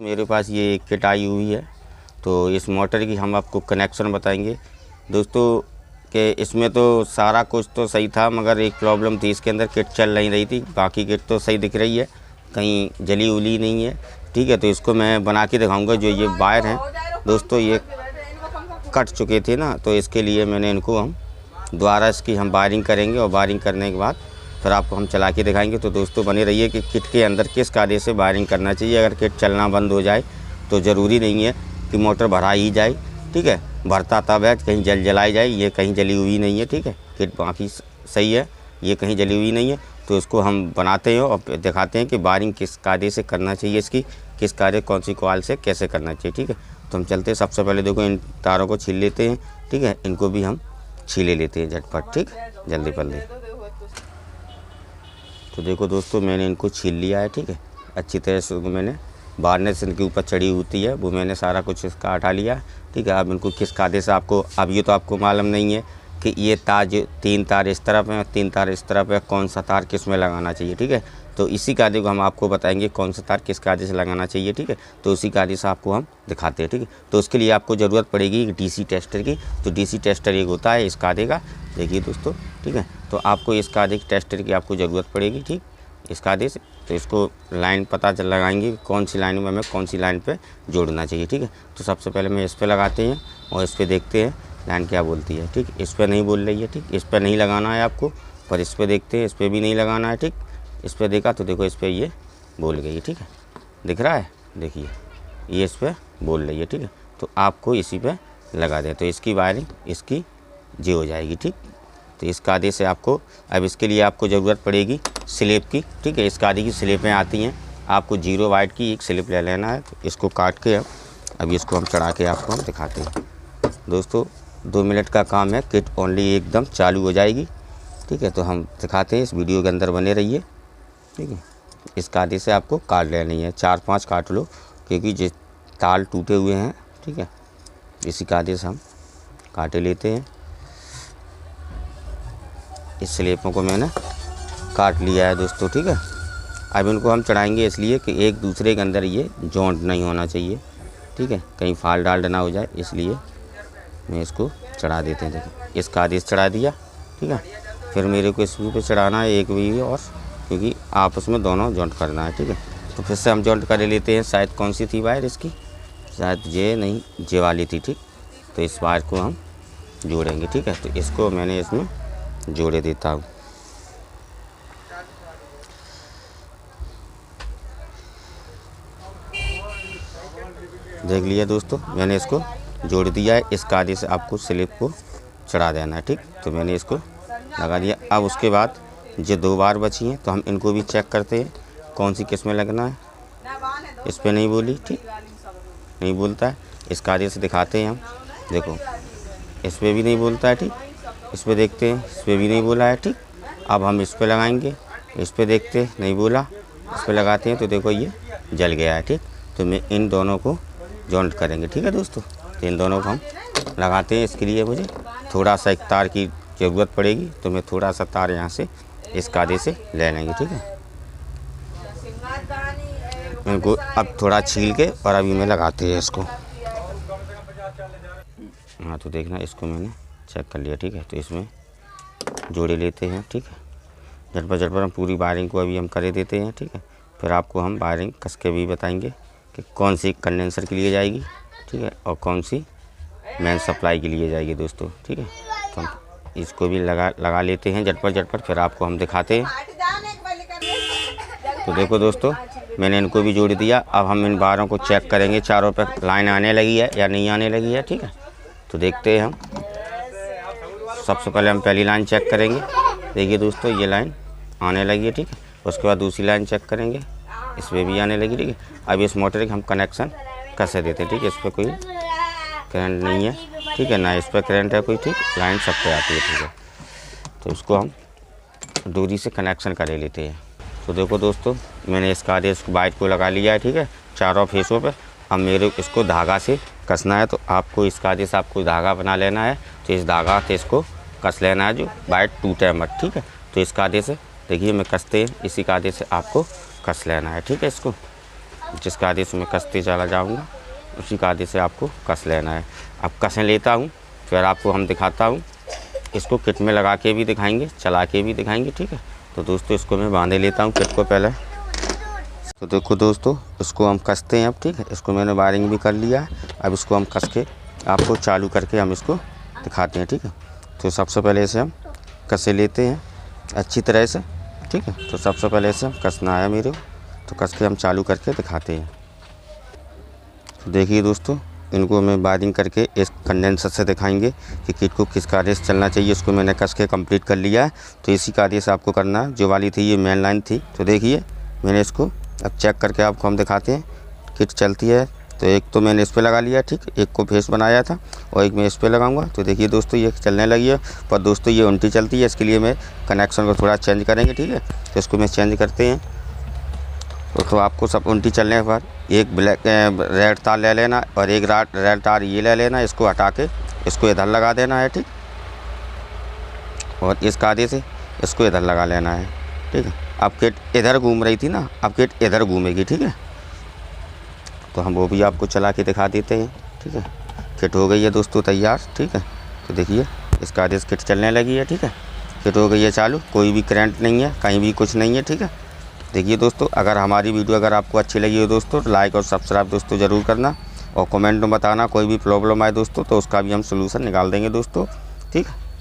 मेरे पास ये एक किट आई हुई है, तो इस मोटर की हम आपको कनेक्शन बताएंगे दोस्तों कि इसमें तो सारा कुछ तो सही था, मगर एक प्रॉब्लम थी, इसके अंदर किट चल नहीं रही थी। बाकी किट तो सही दिख रही है, कहीं जली उली नहीं है, ठीक है। तो इसको मैं बना के दिखाऊंगा। जो ये वायर हैं दोस्तों, ये कट चुके थे ना, तो इसके लिए मैंने इनको हम दोबारा इसकी हम वायरिंग करेंगे और वायरिंग करने के बाद फिर आपको हम चला के दिखाएंगे। तो दोस्तों बने रहिए कि किट के अंदर किस कार्य से वायरिंग करना चाहिए। अगर किट चलना बंद हो जाए तो ज़रूरी नहीं है कि मोटर भरा ही जाए, ठीक है। भरता तब है कहीं जलाई जाए, ये कहीं जली हुई नहीं है, ठीक है। किट बाकी सही है, ये कहीं जली हुई नहीं है। तो इसको हम बनाते हैं और दिखाते हैं कि वायरिंग किस कार्य से करना चाहिए, इसकी किस कार्य कौन सी कॉइल से कैसे करना चाहिए, ठीक है। तो हम चलते हैं। सबसे पहले देखो इन तारों को छील लेते हैं, ठीक है। इनको भी हम छीले लेते हैं झटपट, ठीक, जल्दी पल्दी। तो देखो दोस्तों मैंने इनको छील लिया है, ठीक है। अच्छी तरह से मैंने बारनेस इनके ऊपर चढ़ी होती है वो मैंने सारा कुछ इसका हटा लिया, ठीक है। अब इनको किस कायदे से आपको, अब ये तो आपको मालूम नहीं है कि ये तार, 3 तार इस तरफ है 3 तार इस तरफ है, कौन सा तार किस में लगाना चाहिए, ठीक है। तो इसी कायदे को हम आपको बताएंगे कौन सा तार किस कायदे से लगाना चाहिए, ठीक है। तो उसी कायदे से आपको हम दिखाते हैं, ठीक है। तो उसके लिए आपको ज़रूरत पड़ेगी एक डीसी टेस्टर की। तो डीसी टेस्टर एक होता है इस कायदे का, देखिए दोस्तों, ठीक है। तो आपको इस कायदे की टेस्टर की आपको ज़रूरत पड़ेगी, ठीक, इस कायदे से। तो इसको लाइन पता चल लगाएंगे कौन सी लाइन में हमें कौन सी लाइन पे जोड़ना चाहिए, ठीक है। तो सबसे पहले मैं इस पे लगाते हैं और इस पे देखते हैं लाइन क्या बोलती है, ठीक। इस पे नहीं बोल रही है, ठीक, इस पे नहीं लगाना है आपको, पर इस पे देखते हैं, इस पे भी नहीं लगाना है, ठीक। इस पे देखा तो देखो इस पे ये बोल गई है, ठीक है, दिख रहा है, देखिए ये इस पे बोल रही है, ठीक है। तो आपको इसी पे लगा दें तो इसकी वायरिंग इसकी जी हो जाएगी, ठीक। तो इस कायदे से आपको, अब इसके लिए आपको ज़रूरत पड़ेगी स्लिप की, ठीक है। इस कायदे की स्लिपें आती हैं, आपको 0 वाट की एक स्लिप ले लेना है। तो इसको काट के अब इसको हम चढ़ा के आपको हम दिखाते हैं दोस्तों। 2 मिनट का काम है, किट ओनली एकदम चालू हो जाएगी, ठीक है। तो हम दिखाते हैं, इस वीडियो के अंदर बने रहिए, ठीक है। इस कायदे से आपको काट लेनी है, 4-5 काट लो, क्योंकि जो तार टूटे हुए हैं, ठीक है। इसी कायदे से हम काटे लेते हैं। इस स्लिपों को मैंने काट लिया है दोस्तों, ठीक है। अब इनको हम चढ़ाएंगे इसलिए कि एक दूसरे के अंदर ये जॉइंट नहीं होना चाहिए, ठीक है, कहीं फाल डाल ना हो जाए, इसलिए मैं इसको चढ़ा देते हैं। देखिए इस कायदे से चढ़ा दिया, ठीक है। फिर मेरे को इस पे चढ़ाना है एक भी और, क्योंकि आपस में दोनों जॉइंट करना है, ठीक है। तो फिर से हम जॉइंट कर लेते हैं। शायद कौन सी थी वायर इसकी, शायद ये नहीं, ये वाली थी, ठीक। तो इस वायर को हम जोड़ेंगे, ठीक है। तो इसको मैंने इसमें जोड़े देता हूँ। देख लिया दोस्तों, मैंने इसको जोड़ दिया है। इस कायदे से आपको स्लिप को चढ़ा देना है, ठीक। तो मैंने इसको लगा दिया। अब उसके बाद जो 2 बार बची हैं, तो हम इनको भी चेक करते हैं कौन सी किस में लगना है। इस पे नहीं बोली, ठीक, नहीं बोलता है। इस कायदे से दिखाते हैं हम, देखो इस पे भी नहीं बोलता है, ठीक। इस पे देखते हैं, इस पे भी नहीं बोला है, ठीक। अब हम इस पे लगाएंगे, इस पे देखते हैं, नहीं बोला, इस पे लगाते हैं तो देखो ये जल गया है, ठीक। तो मैं इन दोनों को जॉइंट करेंगे, ठीक है दोस्तों। तो इन दोनों को हम लगाते हैं। इसके लिए मुझे थोड़ा सा एक तार की ज़रूरत पड़ेगी, तो मैं थोड़ा सा तार यहाँ से इस कायदे से ले लेंगे, ठीक है। इनको अब थोड़ा छील के और अभी मैं लगाते हैं इसको। हाँ तो देखना, इसको मैंने चेक कर लिया, ठीक है। तो इसमें जोड़े लेते हैं, ठीक है। झटपट हम पूरी वायरिंग को अभी हम कर देते हैं, ठीक है। फिर आपको हम वायरिंग कस के भी बताएंगे कि कौन सी कंडेंसर के लिए जाएगी, ठीक है, और कौन सी मेन सप्लाई के लिए जाएगी दोस्तों, ठीक है। तो हम इसको भी लगा लेते हैं झटपट, फिर आपको हम दिखाते हैं। तो देखो दोस्तों मैंने इनको भी जोड़ दिया। अब हम इन बारों को चेक करेंगे, चारों पे लाइन आने लगी है या नहीं आने लगी है, ठीक है। तो देखते हैं हम। सबसे पहले हम पहली लाइन चेक करेंगे। देखिए दोस्तों ये लाइन आने लगी है, ठीक है। उसके बाद दूसरी लाइन चेक करेंगे, इसमें भी आने लगी, ठीक है। अब इस मोटर के हम कनेक्शन कैसे देते हैं, ठीक है। इस पर कोई करंट नहीं है, ठीक है, ना इस पर करंट है कोई, ठीक। लाइन सब पे आती है, ठीक है। तो उसको हम डोरी से कनेक्शन कर लेते हैं। तो देखो दोस्तों मैंने इस कायदे इस वायर को लगा लिया है, ठीक है, चारों फेसों पे। अब मेरे इसको धागा से कसना है, तो आपको इस कायदे से आपको धागा बना लेना है। तो इस धागा से इसको कस लेना है, जो वायर टूटे मत, ठीक है। तो इस कायदे से देखिए मैं कसते हैं, इसी कायदे से आपको कस लेना है, ठीक है। इसको जिसका आदेश मैं कसते चला जाऊँगा उसी का आदेश से आपको कस लेना है। अब कसें लेता हूँ, फिर आपको हम दिखाता हूँ, इसको किट में लगा के भी दिखाएंगे, चला के भी दिखाएंगे, ठीक है। तो दोस्तों इसको मैं बांधे लेता हूँ किट को पहले। तो देखो दोस्तों, इसको हम कसते हैं अब, ठीक है। इसको मैंने वायरिंग भी कर लिया है। अब इसको हम कस के आपको चालू करके हम इसको दिखाते हैं, ठीक है। तो सबसे पहले इसे हम कसे लेते हैं अच्छी तरह से, ठीक है। तो सबसे पहले इसे हम कसना है मेरे को, तो कस के हम चालू करके दिखाते हैं। तो देखिए दोस्तों, इनको हमें वायरिंग करके इस कंडेंसर से दिखाएंगे कि किट को किस कार्य से चलना चाहिए। इसको मैंने कस के कंप्लीट कर लिया है। तो इसी कार्य से आपको करना है। जो वाली थी ये मेन लाइन थी। तो देखिए मैंने इसको अब चेक करके आपको हम दिखाते हैं किट चलती है। तो एक तो मैंने इस पर लगा लिया, ठीक, एक को फेस बनाया था और एक मैं इस पर लगाऊंगा। तो देखिए दोस्तों ये चलने लगी है, पर दोस्तों ये उल्टी चलती है। इसके लिए मैं कनेक्शन को थोड़ा चेंज करेंगे, ठीक है। तो इसको मैं चेंज करते हैं। तो आपको सब उल्टी चलने पर एक ब्लैक रेड तार ले लेना और एक रेड तार ये ले लेना। इसको हटा के इसको इधर लगा देना है, ठीक। और इस कायदे से इसको इधर लगा लेना है, ठीक है। अब किट इधर घूम रही थी ना, अब किट इधर घूमेगी, ठीक है। तो हम वो भी आपको चला के दिखा देते हैं, ठीक है। किट हो गई है दोस्तों तैयार, ठीक है। तो देखिए इस कायदे से किट चलने लगी है, ठीक है। किट हो गई है चालू, कोई भी करंट नहीं है, कहीं भी कुछ नहीं है, ठीक है। देखिए दोस्तों, अगर हमारी वीडियो अगर आपको अच्छी लगी हो दोस्तों तो लाइक और सब्सक्राइब दोस्तों ज़रूर करना और कमेंट में बताना कोई भी प्रॉब्लम आए दोस्तों, तो उसका भी हम सोल्यूशन निकाल देंगे दोस्तों, ठीक है।